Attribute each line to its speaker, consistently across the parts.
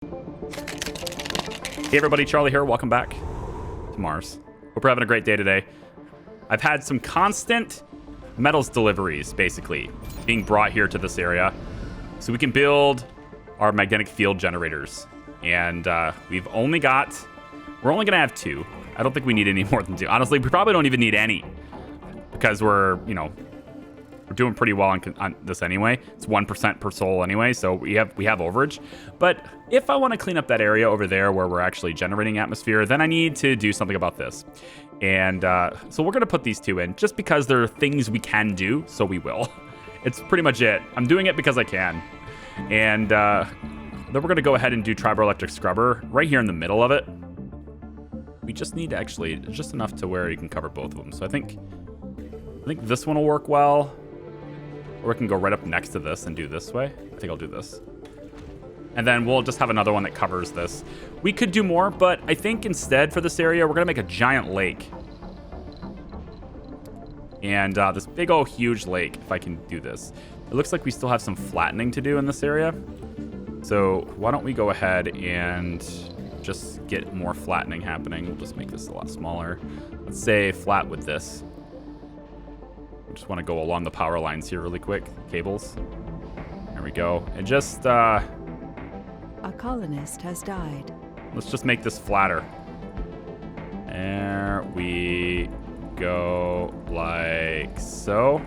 Speaker 1: Hey everybody, Charlie here. Welcome back to Mars. Hope you're having a great day today. I've had some constant metals deliveries, basically, being brought here to this area so we can build our magnetic field generators. And we're only going to have 2. I don't think we need any more than 2. Honestly, we probably don't even need any because we're doing pretty well on this anyway. It's 1% per soul anyway, so we have overage. But if I want to clean up that area over there where we're actually generating atmosphere, then I need to do something about this. And so we're going to put these 2 in just because there are things we can do, so we will. It's pretty much it. I'm doing it because I can. And then we're going to go ahead and do triboelectric scrubber right here in the middle of it. We just need actually just enough to where you can cover both of them. So I think this one will work well. Or we can go right up next to this and do this way. I think I'll do this. And then we'll just have another one that covers this. We could do more, but I think instead for this area, we're going to make a giant lake. And this big old huge lake, if I can do this. It looks like we still have some flattening to do in this area. So why don't we go ahead and just get more flattening happening. We'll just make this a lot smaller. Let's say flat with this. Just want to go along the power lines here really quick. Cables. There we go. And just
Speaker 2: a colonist has died.
Speaker 1: Let's just make this flatter. There we go, like so.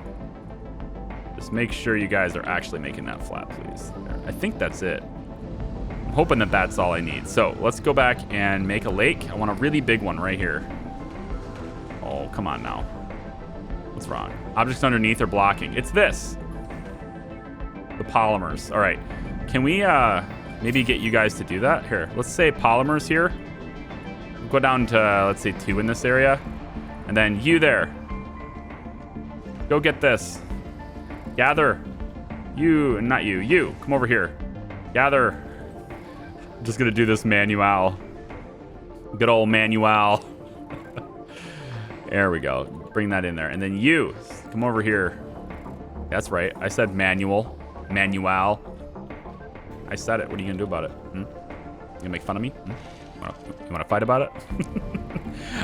Speaker 1: Just make sure you guys are actually making that flat, please. There. I think that's it. I'm hoping that that's all I need. So let's go back and make a lake. I want a really big one right here. Oh, come on now. What's wrong? Objects underneath are blocking. It's this. The polymers. All right. Can we maybe get you guys to do that? Here, let's say polymers here. Go down to, let's say 2 in this area. And then you there. Go get this. Gather. You, not you. You, come over here. Gather. I'm just going to do this manual. Good old manual. There we go. Bring that in there. And then you, come over here. That's right. I said manual. Manual. I said it. What are you going to do about it? You going to make fun of me? You want to fight about it?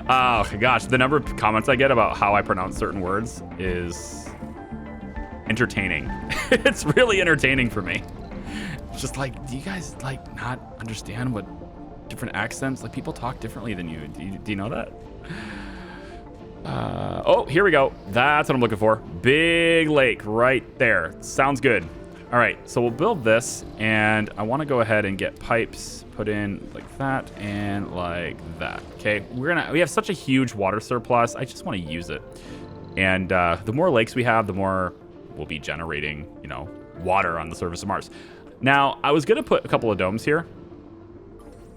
Speaker 1: Oh, gosh. The number of comments I get about how I pronounce certain words is entertaining. It's really entertaining for me. It's just like, do you guys, like, not understand what different accents? Like, people talk differently than you. Do you know that? Oh, here we go. That's what I'm looking for. Big lake right there. Sounds good. All right, so we'll build this, and I want to go ahead and get pipes put in like that and like that. Okay, we have such a huge water surplus. I just want to use it. And the more lakes we have, the more we'll be generating, water on the surface of Mars. Now, I was going to put a couple of domes here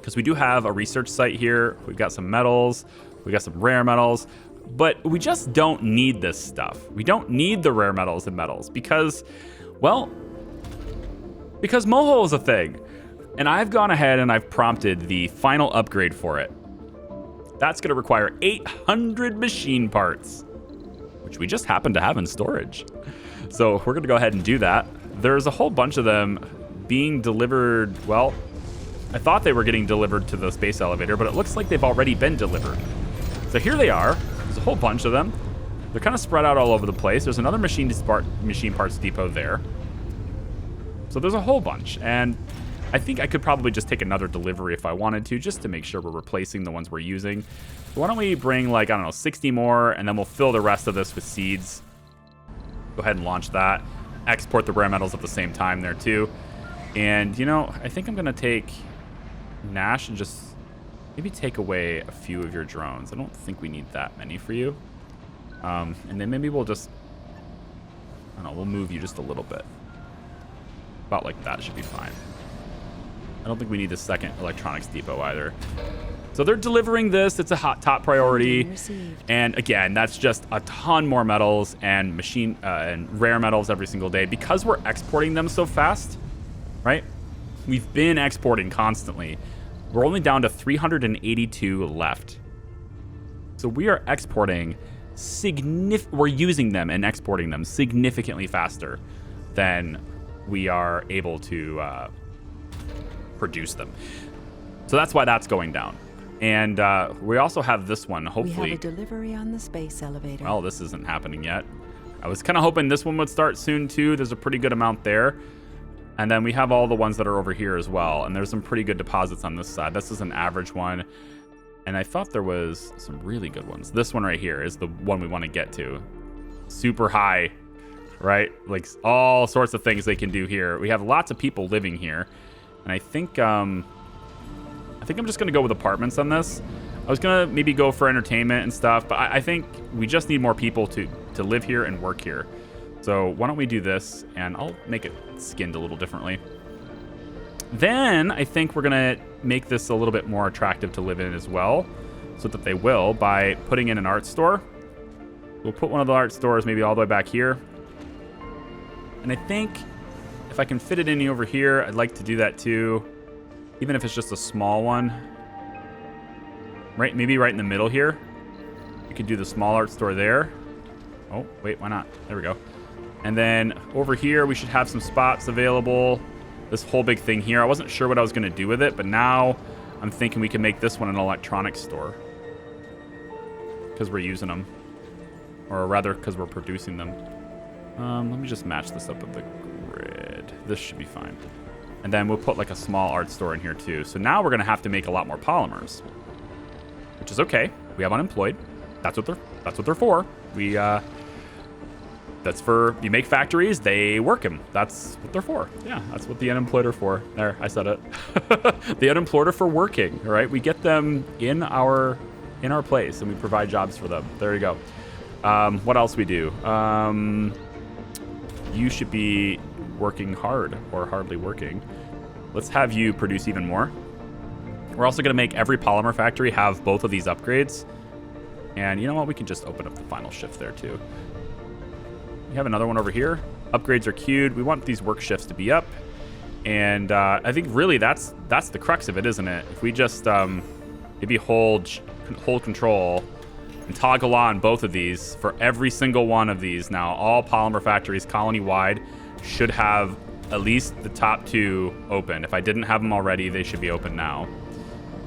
Speaker 1: because we do have a research site here. We've got some metals. We got some rare metals. But we just don't need this stuff. We don't need the rare metals and metals because Moho is a thing. And I've gone ahead and I've prompted the final upgrade for it. That's going to require 800 machine parts, which we just happen to have in storage. So we're going to go ahead and do that. There's a whole bunch of them being delivered. Well, I thought they were getting delivered to the space elevator, but it looks like they've already been delivered. So here they are. There's a whole bunch of them. They're kind of spread out all over the place. There's another machine parts depot there. So there's a whole bunch. And I think I could probably just take another delivery if I wanted to, just to make sure we're replacing the ones we're using. So why don't we bring, like, I don't know, 60 more, and then we'll fill the rest of this with seeds. Go ahead and launch that. Export the rare metals at the same time there, too. And, I think I'm going to take Nash and just maybe take away a few of your drones. I don't think we need that many for you. And then maybe we'll just, I don't know, we'll move you just a little bit. About like that should be fine. I don't think we need the second electronics depot either. So they're delivering this. It's a top priority. And again, that's just a ton more metals and and rare metals every single day because we're exporting them so fast, right? We've been exporting constantly. We're only down to 382 left. So we are exporting we're using them and exporting them significantly faster than we are able to produce them. So that's why that's going down. And we also have this one, hopefully.
Speaker 2: We have a delivery on the space elevator.
Speaker 1: Well, this isn't happening yet. I was kind of hoping this one would start soon too. There's a pretty good amount there. And then we have all the ones that are over here as well. And there's some pretty good deposits on this side. This is an average one. And I thought there was some really good ones. This one right here is the one we want to get to. Super high, right? Like all sorts of things they can do here. We have lots of people living here. And I think I'm just going to go with apartments on this. I was going to maybe go for entertainment and stuff, but I think we just need more people to live here and work here. So why don't we do this, and I'll make it skinned a little differently. Then I think we're going to make this a little bit more attractive to live in as well, so that they will, by putting in an art store. We'll put one of the art stores maybe all the way back here. And I think if I can fit it in over here, I'd like to do that too. Even if it's just a small one. Right, maybe right in the middle here. We could do the small art store there. Oh, wait, why not? There we go. And then over here, we should have some spots available. This whole big thing here. I wasn't sure what I was going to do with it, but now I'm thinking we can make this one an electronics store. Because we're using them. Or rather, because we're producing them. Let me just match this up with the grid. This should be fine. And then we'll put like a small art store in here too. So now we're going to have to make a lot more polymers. Which is okay. We have unemployed. That's what they're for. That's for, you make factories, they work them. That's what they're for. Yeah, that's what the unemployed are for. There, I said it. The unemployed are for working, right? We get them in our place and we provide jobs for them. There you go. What else we do? You should be working hard or hardly working. Let's have you produce even more. We're also going to make every polymer factory have both of these upgrades. And you know what? We can just open up the final shift there too. We have another one over here. Upgrades are queued. We want these work shifts to be up. And I think really that's the crux of it, isn't it? If we just maybe hold control and toggle on both of these for every single one of these now, all polymer factories colony-wide should have at least the top two open. If I didn't have them already, they should be open now.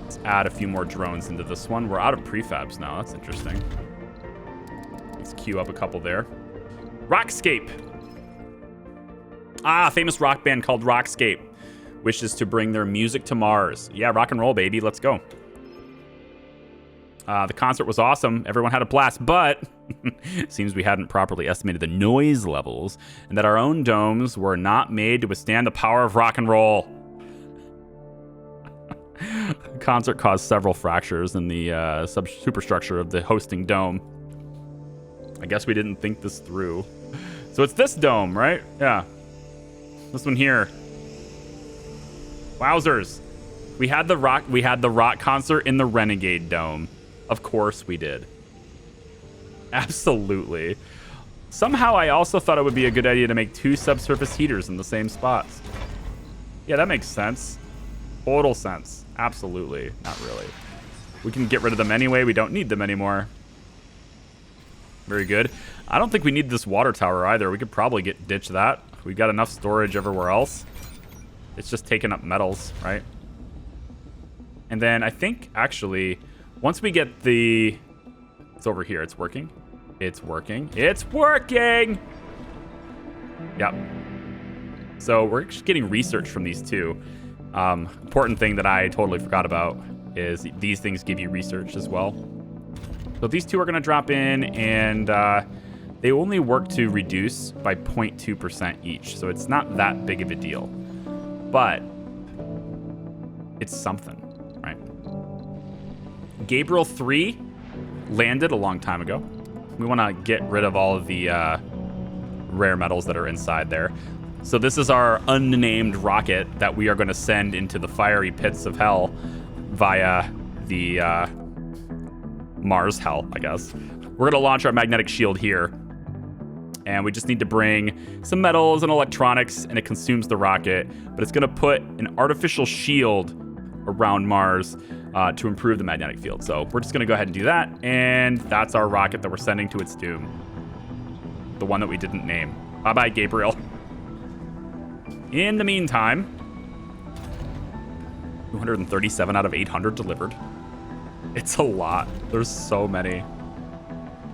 Speaker 1: Let's add a few more drones into this one. We're out of prefabs now. That's interesting. Let's queue up a couple there. Rockscape. Ah, famous rock band called Rockscape wishes to bring their music to Mars. Yeah, rock and roll, baby. Let's go. The concert was awesome. Everyone had a blast, but it seems we hadn't properly estimated the noise levels and that our own domes were not made to withstand the power of rock and roll. The concert caused several fractures in the superstructure of the hosting dome. I guess we didn't think this through. So it's this dome, right? Yeah. This one here. Wowzers. We had the rock concert in the Renegade Dome. Of course we did. Absolutely. Somehow I also thought it would be a good idea to make two subsurface heaters in the same spots. Yeah, that makes sense. Total sense. Absolutely. Not really. We can get rid of them anyway. We don't need them anymore. Very good. I don't think we need this water tower either. We could probably ditch that. We've got enough storage everywhere else. It's just taking up metals, right? And then I think, actually, once we get the... It's over here. It's working. It's working. It's working! Yep. So we're just getting research from these two. Important thing that I totally forgot about is these things give you research as well. So these two are going to drop in, and they only work to reduce by 0.2% each. So it's not that big of a deal. But it's something, right? Gabriel 3 landed a long time ago. We want to get rid of all of the rare metals that are inside there. So this is our unnamed rocket that we are going to send into the fiery pits of hell via the Mars hell, I guess. We're going to launch our magnetic shield here. And we just need to bring some metals and electronics, and it consumes the rocket. But it's going to put an artificial shield around Mars to improve the magnetic field. So we're just going to go ahead and do that. And that's our rocket that we're sending to its doom. The one that we didn't name. Bye-bye, Gabriel. In the meantime, 237 out of 800 delivered. It's a lot. There's so many.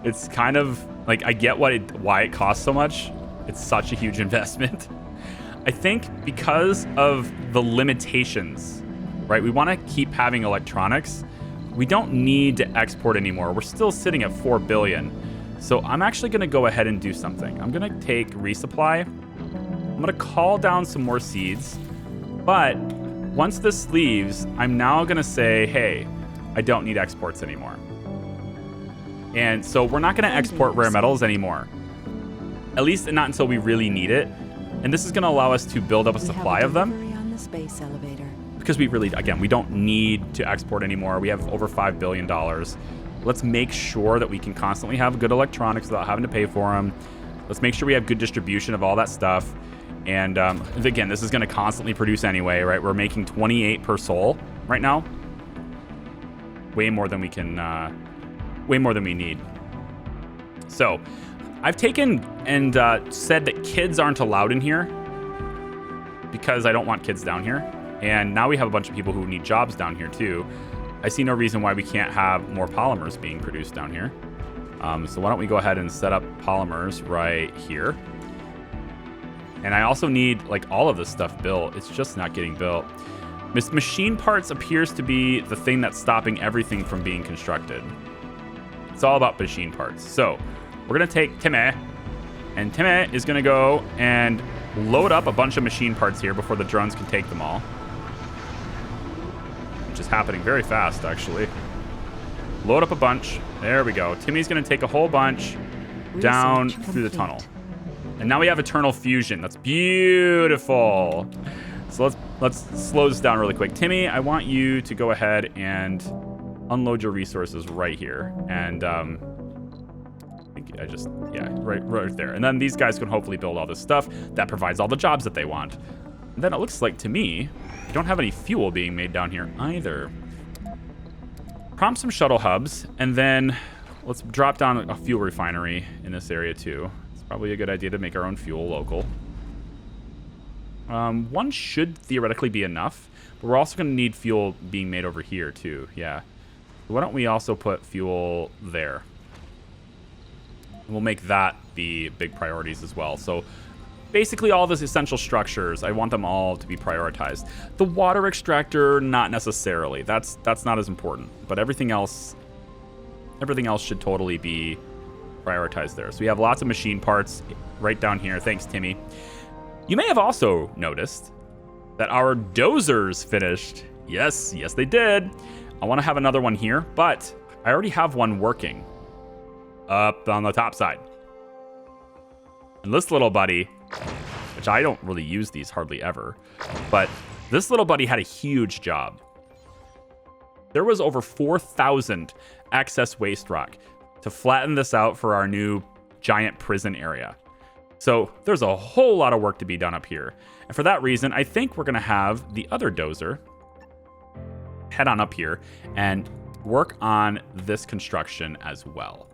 Speaker 1: It's kind of like, I get why it costs so much. It's such a huge investment. I think because of the limitations, right? We want to keep having electronics. We don't need to export anymore. We're still sitting at 4 billion. So I'm actually going to go ahead and do something. I'm going to take resupply. I'm going to call down some more seeds. But once this leaves, I'm now going to say, hey, I don't need exports anymore. And so we're not going to export rare metals anymore. At least not until we really need it. And this is going to allow us to build up a supply of them.
Speaker 2: On the space elevator.
Speaker 1: Because we really, again, we don't need to export anymore. We have over $5 billion. Let's make sure that we can constantly have good electronics without having to pay for them. Let's make sure we have good distribution of all that stuff. And again, this is going to constantly produce anyway, right? We're making 28 per soul right now. Way more than we can, way more than we need. So I've taken and said that kids aren't allowed in here because I don't want kids down here. And now we have a bunch of people who need jobs down here too. I see no reason why we can't have more polymers being produced down here. So why don't we go ahead and set up polymers right here. And I also need like all of this stuff built. It's just not getting built. Machine parts appears to be the thing that's stopping everything from being constructed. It's all about machine parts. So we're gonna take Timmy, and Timmy is gonna go and load up a bunch of machine parts here before the drones can take them all. Which is happening very fast, actually. Load up a bunch. There we go. Timmy's gonna take a whole bunch down through the tunnel. And now we have eternal fusion. That's beautiful. So let's slow this down really quick. Timmy, I want you to go ahead and unload your resources right here. And I think I just, yeah, right there. And then these guys can hopefully build all this stuff that provides all the jobs that they want. And then it looks like to me, we don't have any fuel being made down here either. Prompt some shuttle hubs, and then let's drop down a fuel refinery in this area too. It's probably a good idea to make our own fuel local. One should theoretically be enough, but we're also going to need fuel being made over here too. Yeah. Why don't we also put fuel there? And we'll make that the big priorities as well. So basically all those essential structures, I want them all to be prioritized. The water extractor, not necessarily. That's not as important. But everything else should totally be prioritized there. So we have lots of machine parts right down here. Thanks, Timmy. You may have also noticed that our dozers finished. Yes, they did. I want to have another one here, but I already have one working up on the top side. And this little buddy, which I don't really use these hardly ever, but this little buddy had a huge job. There was over 4,000 excess waste rock to flatten this out for our new giant prison area. So there's a whole lot of work to be done up here. And for that reason, I think we're going to have the other dozer head on up here and work on this construction as well.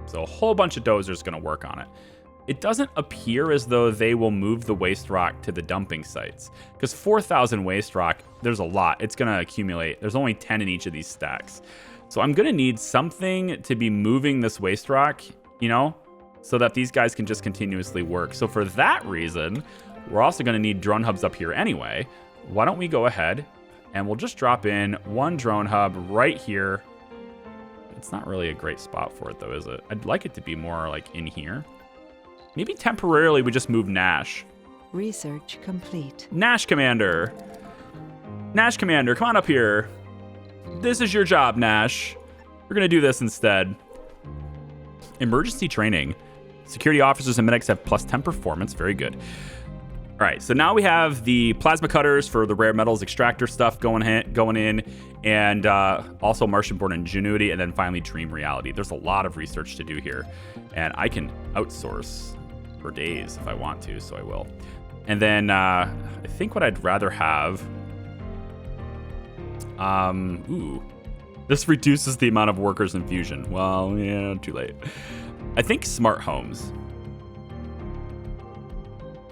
Speaker 1: So a whole bunch of dozers going to work on it. It doesn't appear as though they will move the waste rock to the dumping sites, because 4,000 waste rock, there's a lot. It's going to accumulate. There's only 10 in each of these stacks. So I'm going to need something to be moving this waste rock, you know, so that these guys can just continuously work. So for that reason, we're also going to need drone hubs up here anyway. Why don't we go ahead and we'll just drop in one drone hub right here. It's not really a great spot for it though, is it? I'd like it to be more like in here. Maybe temporarily we just move Nash.
Speaker 2: Research complete.
Speaker 1: Nash Commander. Nash Commander, come on up here. This is your job, Nash. We're going to do this instead. Emergency training. Security officers and medics have plus 10 performance. Very good. All right, so now we have the plasma cutters for the rare metals extractor stuff going in, and also Martian-born ingenuity, and then finally Dream Reality. There's a lot of research to do here, and I can outsource for days if I want to, so I will. And then I think what I'd rather have... This reduces the amount of workers in Fusion. Well, yeah, too late. I think smart homes.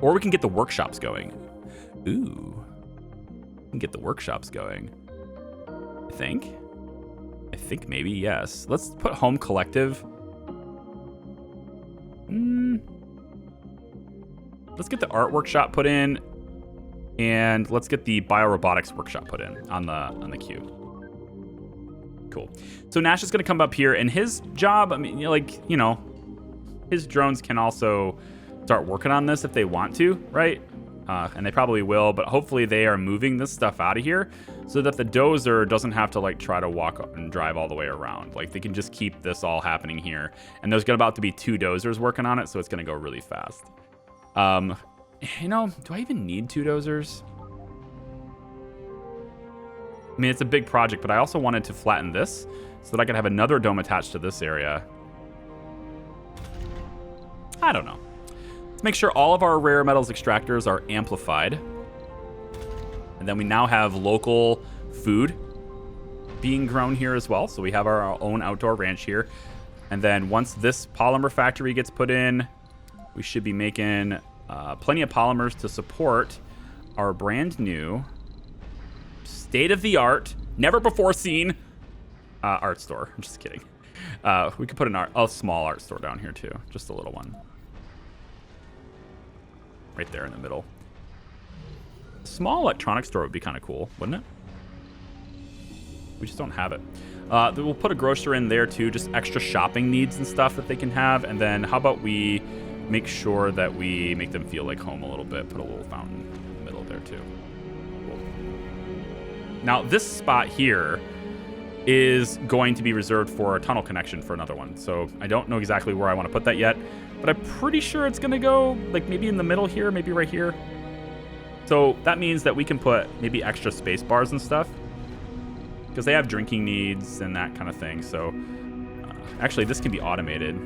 Speaker 1: Or we can get the workshops going. Ooh. We can get the workshops going. I think maybe, yes. Let's put home collective. Let's get the art workshop put in, and let's get the biorobotics workshop put in on the queue. Cool. So Nash is going to come up here, and his job, I mean, his drones can also start working on this if they want to, right? And they probably will, but hopefully they are moving this stuff out of here so that the dozer doesn't have to like try to walk and drive all the way around. Like they can just keep this all happening here. And there's about to be 2 dozers working on it, so it's going to go really fast. Do I even need 2 dozers? I mean, it's a big project, but I also wanted to flatten this so that I could have another dome attached to this area. I don't know. Let's make sure all of our rare metals extractors are amplified. And then we now have local food being grown here as well. So we have our own outdoor ranch here. And then once this polymer factory gets put in, we should be making plenty of polymers to support our brand new, state-of-the-art, never before seen art store. I'm just kidding. We could put a small art store down here too, just a little one. Right there in the middle. A small electronics store would be kind of cool, wouldn't it? We just don't have it. We'll put a grocer in there too, just extra shopping needs and stuff that they can have. And then how about we make sure that we make them feel like home a little bit. Put a little fountain in the middle there too. Cool. Now this spot here is going to be reserved for a tunnel connection for another one. So I don't know exactly where I want to put that yet, but I'm pretty sure it's going to go like maybe in the middle here, maybe right here. So that means that we can put maybe extra space bars and stuff because they have drinking needs and that kind of thing. So actually this can be automated.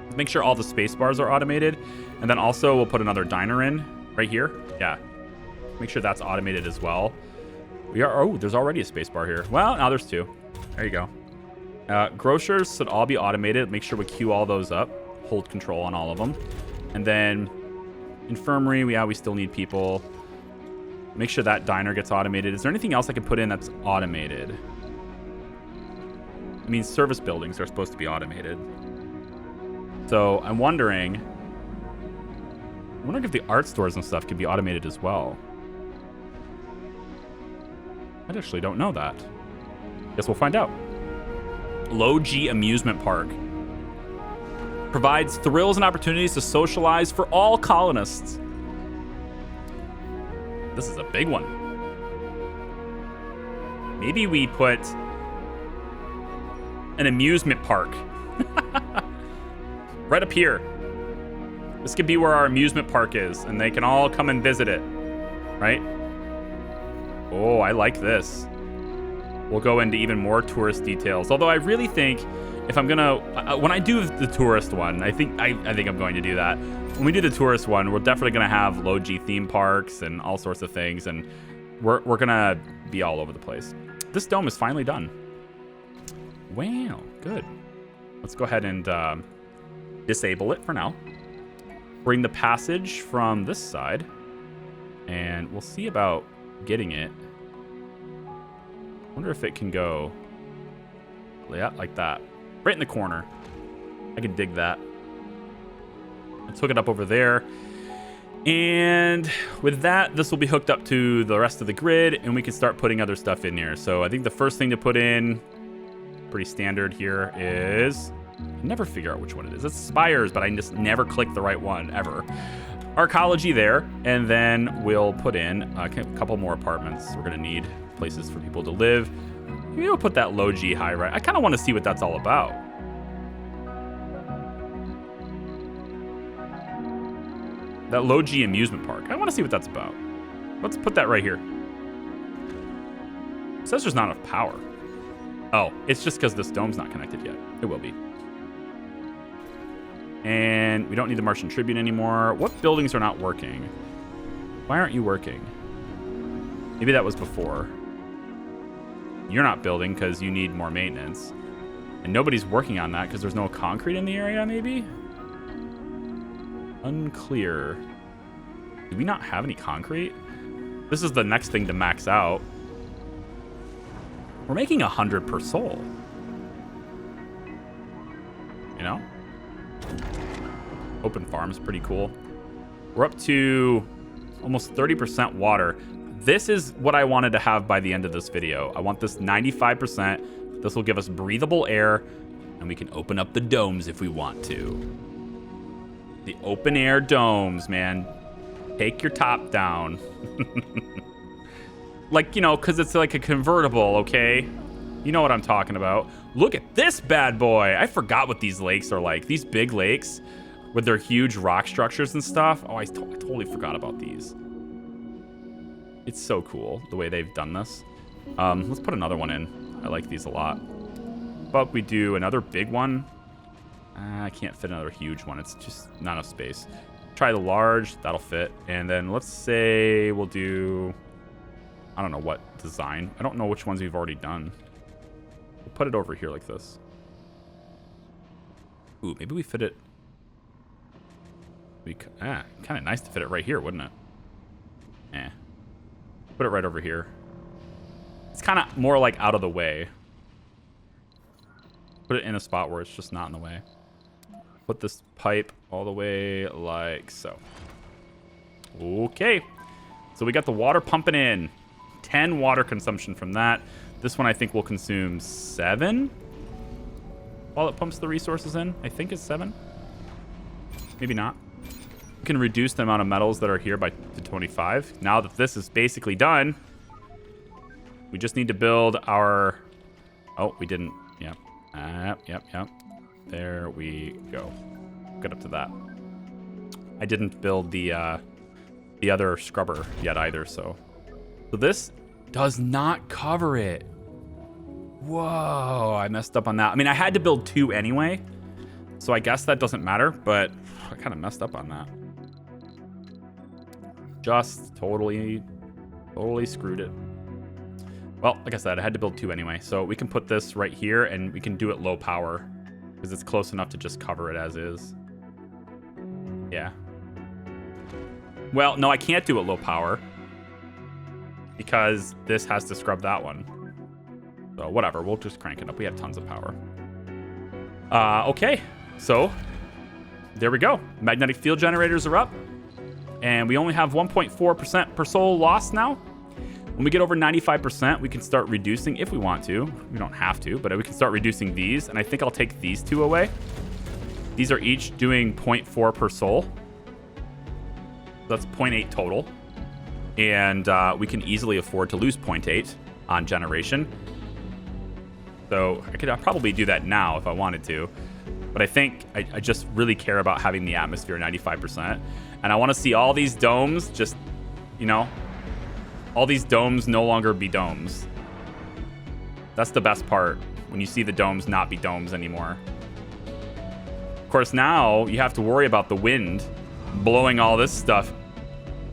Speaker 1: Let's make sure all the space bars are automated. And then also we'll put another diner in right here. Yeah. Make sure that's automated as well. There's already a space bar here. Well, now there's 2. There you go. Grocers should all be automated. Make sure we queue all those up. Hold control on all of them. And then infirmary, we still need people. Make sure that diner gets automated. Is there anything else I can put in that's automated? I mean, service buildings are supposed to be automated. So I'm wondering if the art stores and stuff can be automated as well. I actually don't know that. Guess we'll find out. Low G Amusement Park provides thrills and opportunities to socialize for all colonists. This is a big one. Maybe we put an amusement park right up here. This could be where our amusement park is, and they can all come and visit it, right? Oh, I like this. We'll go into even more tourist details. Although I really think if I'm gonna, when I do the tourist one, I think I'm going to do that. When we do the tourist one, we're definitely gonna have low G theme parks and all sorts of things, and we're gonna be all over the place. This dome is finally done. Wow, good. Let's go ahead and disable it for now. Bring the passage from this side, and we'll see about getting it. Wonder if it can go, yeah, like that, right in the corner. I can dig that. Let's hook it up over there, and with that, this will be hooked up to the rest of the grid, and we can start putting other stuff in here. So I think the first thing to put in, pretty standard here, is, I never figure out which one it is. It's spires, but I just never click the right one ever. Arcology there, and then we'll put in a couple more apartments. We're gonna need places for people to live. Maybe we'll put that low G high right. I kind of want to see what that's all about. That low G amusement park. I want to see what that's about. Let's put that right here. It says there's not enough power. Oh, it's just because this dome's not connected yet. It will be. And we don't need the Martian Tribune anymore. What buildings are not working? Why aren't you working? Maybe that was before. You're not building because you need more maintenance. And nobody's working on that because there's no concrete in the area, maybe? Unclear. Do we not have any concrete? This is the next thing to max out. We're making 100 per soul. You know? Open farm's pretty cool. We're up to almost 30% water. This is what I wanted to have by the end of this video. I want this 95%. This will give us breathable air, and we can open up the domes if we want to. The open air domes, man. Take your top down. Like, you know, because it's like a convertible, okay? You know what I'm talking about. Look at this bad boy. I forgot what these lakes are like. These big lakes with their huge rock structures and stuff. Oh, I totally forgot about these. It's so cool the way they've done this. Let's put another one in. I like these a lot. But we do another big one. I can't fit another huge one. It's just not enough space. Try the large. That'll fit. And then let's say we'll do... I don't know what design. I don't know which ones we've already done. We'll put it over here like this. Ooh, maybe we fit it... kind of nice to fit it right here, wouldn't it? Eh. Put it right over here. It's kind of more like out of the way. Put it in a spot where it's just not in the way. Put this pipe all the way like so. Okay. So we got the water pumping in. 10 water consumption from that. This one I think will consume 7 while it pumps the resources in. I think it's 7. Maybe not. We can reduce the amount of metals that are here by to 25. Now that this is basically done, we just need to build our... Oh, we didn't. Yep. Yep. There we go. Get up to that. I didn't build the other scrubber yet either, so this does not cover it. Whoa, I messed up on that. I mean, I had to build 2 anyway, so I guess that doesn't matter, but I kind of messed up on that. Just totally screwed it. Well, like I said, I had to build 2 anyway, so we can put this right here, and we can do it low power, because it's close enough to just cover it as is. Yeah. Well, no, I can't do it low power, because this has to scrub that one. So whatever, we'll just crank it up. We have tons of power. Okay, so there we go. Magnetic field generators are up, and we only have 1.4% per soul lost now. When we get over 95%, we can start reducing if we want to. We don't have to, but we can start reducing these, and I think I'll take these 2 away. These are each doing 0.4 per soul. That's 0.8 total. And we can easily afford to lose 0.8 on generation. So I could probably do that now if I wanted to. But I think I just really care about having the atmosphere 95%. And I want to see all these domes just, you know, all these domes no longer be domes. That's the best part, when you see the domes not be domes anymore. Of course, now you have to worry about the wind blowing all this stuff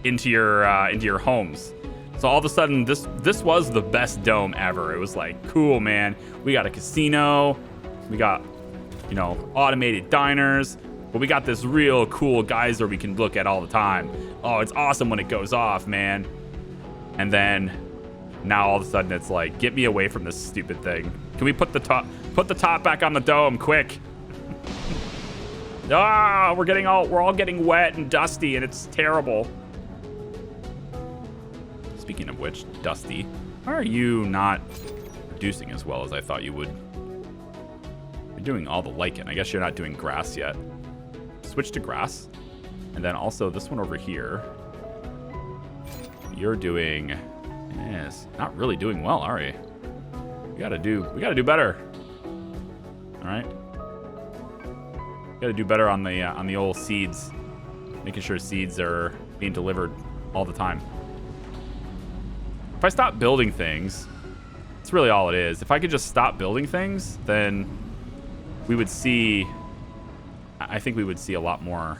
Speaker 1: into your homes. So all of a sudden, this was the best dome ever. It was like, cool, man. We got a casino, we got, you know, automated diners, but we got this real cool geyser we can look at all the time. Oh, it's awesome when it goes off, man. And then now all of a sudden it's like, get me away from this stupid thing. Can we put the top back on the dome, quick? Ah, we're all getting wet and dusty, and it's terrible. Speaking of which, Dusty, why are you not reducing as well as I thought you would? You're doing all the lichen. I guess you're not doing grass yet. Switch to grass. And then also this one over here. You're doing... Yes, not really doing well, are you? We gotta do better. Alright. Gotta do better on the old seeds. Making sure seeds are being delivered all the time. If I stop building things, that's really all it is. If I could just stop building things, then we would see... I think we would see a lot more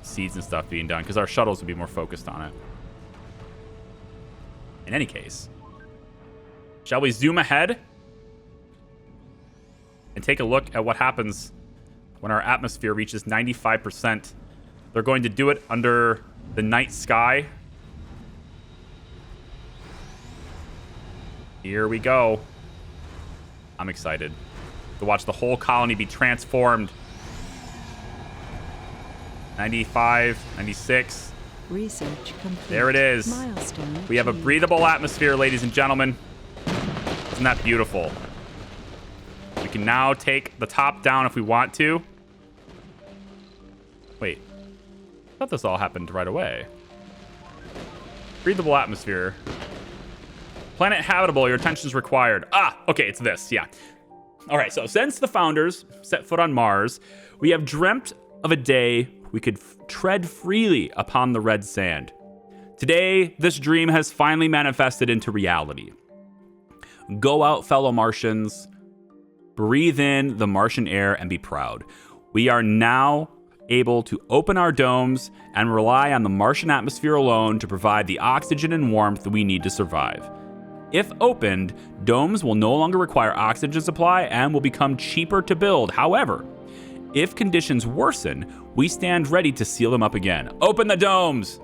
Speaker 1: seeds and stuff being done, because our shuttles would be more focused on it. In any case, shall we zoom ahead and take a look at what happens when our atmosphere reaches 95%? They're going to do it under the night sky Here we go. I'm excited to watch the whole colony be transformed. 95, 96.
Speaker 2: Research complete.
Speaker 1: There it is.
Speaker 2: Milestone
Speaker 1: We have a
Speaker 2: achieved.
Speaker 1: breathable atmosphere, ladies and gentlemen. Isn't that beautiful? We can now take the top down if we want to. Wait. I thought this all happened right away. Breathable atmosphere. Planet habitable, your attention is required. Ah, okay, it's this, yeah. All right, so since the founders set foot on Mars, we have dreamt of a day we could tread freely upon the red sand. Today, this dream has finally manifested into reality. Go out, fellow Martians. Breathe in the Martian air and be proud. We are now able to open our domes and rely on the Martian atmosphere alone to provide the oxygen and warmth we need to survive. If opened, domes will no longer require oxygen supply and will become cheaper to build. However, if conditions worsen, we stand ready to seal them up again. Open the domes!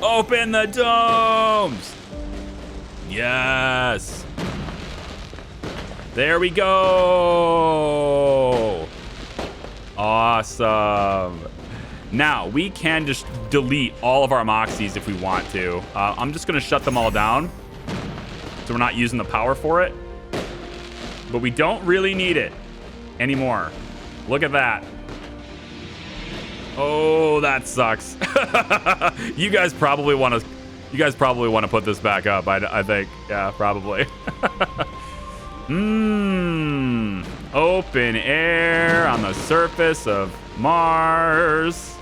Speaker 1: Open the domes! Yes! There we go! Awesome. Now, we can just delete all of our moxies if we want to. I'm just going to shut them all down, so we're not using the power for it. But we don't really need it anymore. Look at that. Oh, that sucks. You guys probably want to put this back up, I think. Yeah, probably. Open air on the surface of Mars.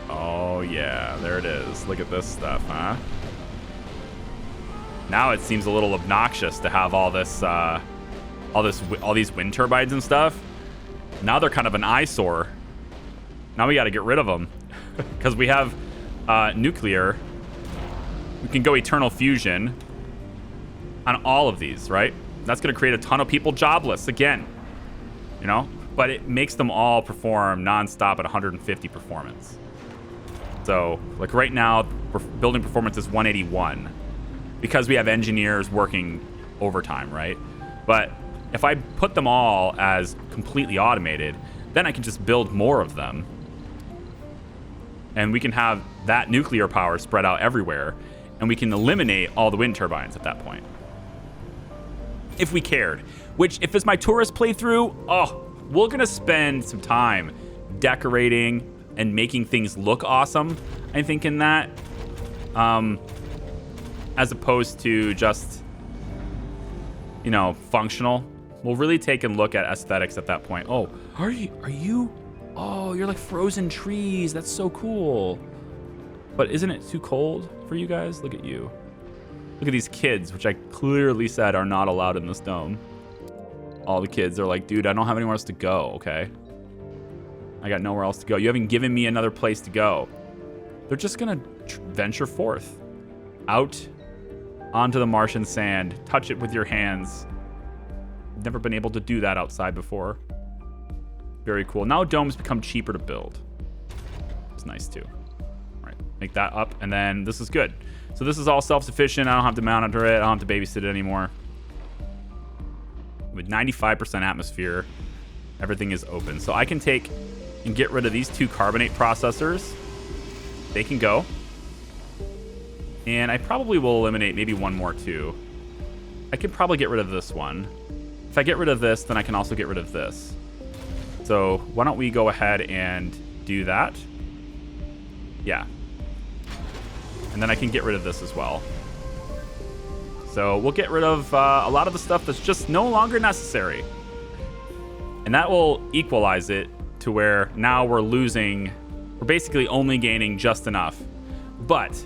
Speaker 1: Oh yeah, there it is. Look at this stuff, huh? Now it seems a little obnoxious to have all these wind turbines and stuff. Now they're kind of an eyesore. Now we got to get rid of them because we have nuclear. We can go eternal fusion on all of these, right? That's going to create a ton of people jobless again, you know? But it makes them all perform nonstop at 150 performance. So, like right now, building performance is 181 because we have engineers working overtime, right? But if I put them all as completely automated, then I can just build more of them. And we can have that nuclear power spread out everywhere. And we can eliminate all the wind turbines at that point. If we cared. Which, if it's my tourist playthrough, we're going to spend some time decorating and making things look awesome, I think, in that. As opposed to just, you know, functional. We'll really take a look at aesthetics at that point. Oh, are you? Oh, you're like frozen trees. That's so cool. But isn't it too cold for you guys? Look at you. Look at these kids, which I clearly said are not allowed in this dome. All the kids are like, dude, I don't have anywhere else to go, okay? I got nowhere else to go. You haven't given me another place to go. They're just gonna venture forth. Out onto the Martian sand. Touch it with your hands. Never been able to do that outside before. Very cool. Now domes become cheaper to build. It's nice too. Make that up, and then this is good. So this is all self-sufficient. I don't have to monitor it. I don't have to babysit it anymore. With 95% atmosphere, everything is open. So I can take and get rid of these two carbonate processors. They can go. And I probably will eliminate maybe one more too. I could probably get rid of this one. If I get rid of this, then I can also get rid of this. So why don't we go ahead and do that? Yeah. And then I can get rid of this as well. So we'll get rid of a lot of the stuff that's just no longer necessary. And that will equalize it to where now we're basically only gaining just enough. But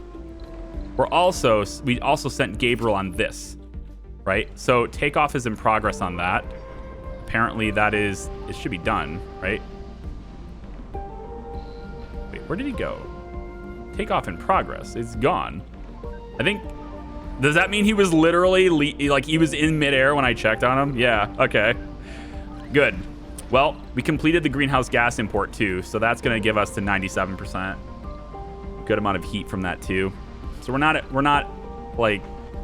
Speaker 1: we also sent Gabriel on this, right? So takeoff is in progress on that. Apparently it should be done, right? Wait, where did he go? Takeoff in progress. It's gone. I think. Does that mean he was literally like he was in midair when I checked on him? Yeah. Okay. Good. Well, we completed the greenhouse gas import too, so that's going to give us to 97%. Good amount of heat from that too. So we're not like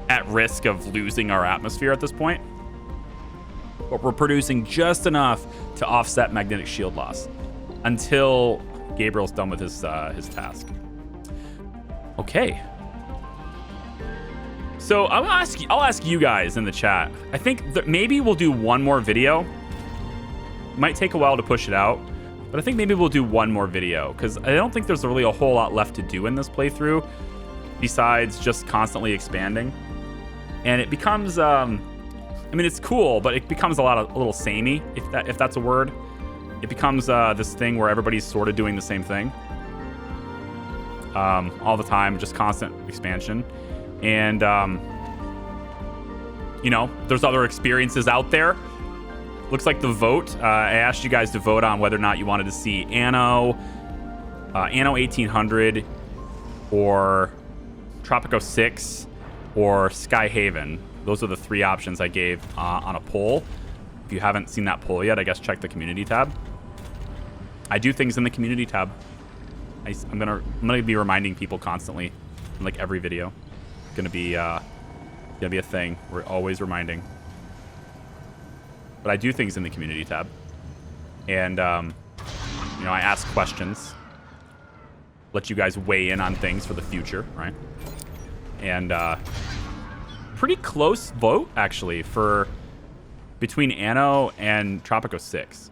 Speaker 1: at risk of losing our atmosphere at this point, but we're producing just enough to offset magnetic shield loss until Gabriel's done with his task. Okay. So I'll ask you guys in the chat. I think that maybe we'll do one more video. Might take a while to push it out, but I think maybe we'll do one more video because I don't think there's really a whole lot left to do in this playthrough besides just constantly expanding. And it becomes, I mean, it's cool, but it becomes a little samey, if that's a word. It becomes this thing where everybody's sort of doing the same thing all the time, just constant expansion. And, you know, there's other experiences out there. Looks like the vote, I asked you guys to vote on whether or not you wanted to see Anno 1800, or Tropico 6, or Skyhaven. Those are the 3 options I gave on a poll. If you haven't seen that poll yet, I guess check the community tab. I do things in the community tab. I'm gonna be reminding people constantly in like every video. Gonna be a thing. We're always reminding. But I do things in the community tab, and you know, I ask questions, let you guys weigh in on things for the future, right? And pretty close vote actually for between Anno and Tropico 6.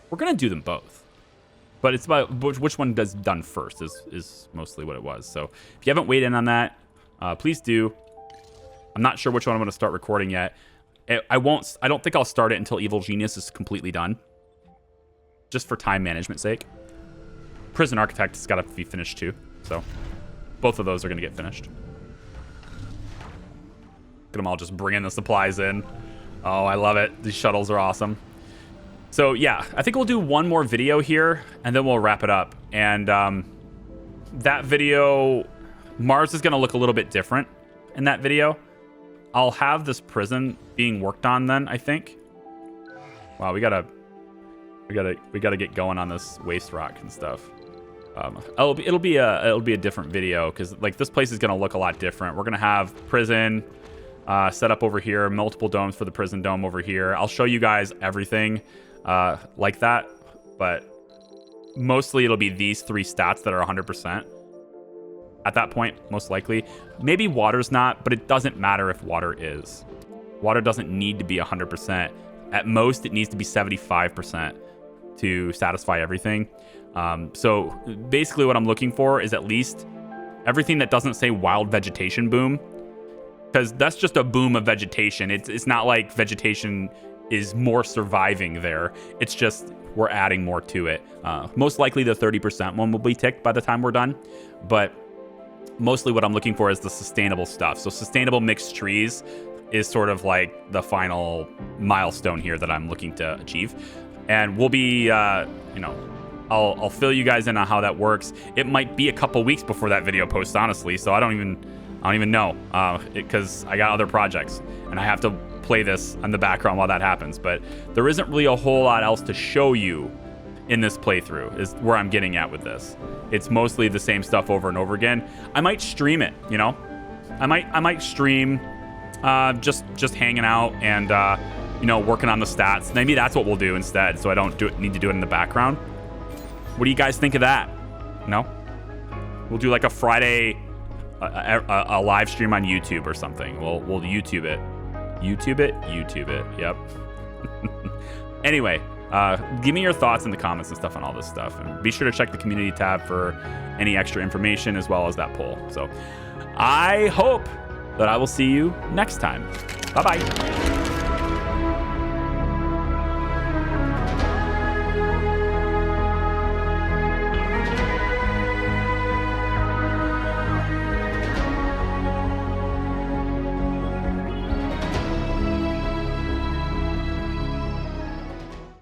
Speaker 1: We're gonna do them both, but it's about which one does done first is mostly what it was. So if you haven't weighed in on that, please do. I'm not sure which one I'm gonna start recording yet. I don't think I'll start it until Evil Genius is completely done, just for time management sake. Prison Architect has got to be finished too, so both of those are going to get finished. Look at them all just bringing the supplies in. Oh, I love it. These shuttles are awesome. So yeah, I think we'll do one more video here, and then we'll wrap it up. And that video, Mars is going to look a little bit different in that video. I'll have this prison being worked on then, I think. Wow, we gotta get going on this waste rock and stuff. It'll be a different video because like this place is gonna look a lot different. We're gonna have prison set up over here, multiple domes for the prison dome over here. I'll show you guys everything like that, but mostly it'll be these 3 stats that are 100%. At that point, most likely. Maybe water's not, but it doesn't matter if water is. Water doesn't need to be 100%. At most, it needs to be 75% to satisfy everything. So basically what I'm looking for is at least everything that doesn't say wild vegetation boom, because that's just a boom of vegetation. It's not like vegetation is more surviving there. It's just we're adding more to it. Most likely the 30% one will be ticked by the time we're done, but mostly what I'm looking for is the sustainable stuff. So sustainable mixed trees is sort of like the final milestone here that I'm looking to achieve. And we'll be, you know, I'll fill you guys in on how that works. It might be a couple weeks before that video posts, honestly. So I don't even know, because I got other projects and I have to play this on the background while that happens. But there isn't really a whole lot else to show you in this playthrough is where I'm getting at with this. It's mostly the same stuff over and over again. I might stream it, you know? I might stream just hanging out and you know, working on the stats. Maybe that's what we'll do instead, so I don't need to do it in the background. What do you guys think of that? No? We'll do like a Friday a live stream on YouTube or something. We'll YouTube it. YouTube it. Yep. Anyway, give me your thoughts in the comments and stuff on all this stuff, and be sure to check the community tab for any extra information as well as that poll. So I hope that I will see you next time. Bye-bye.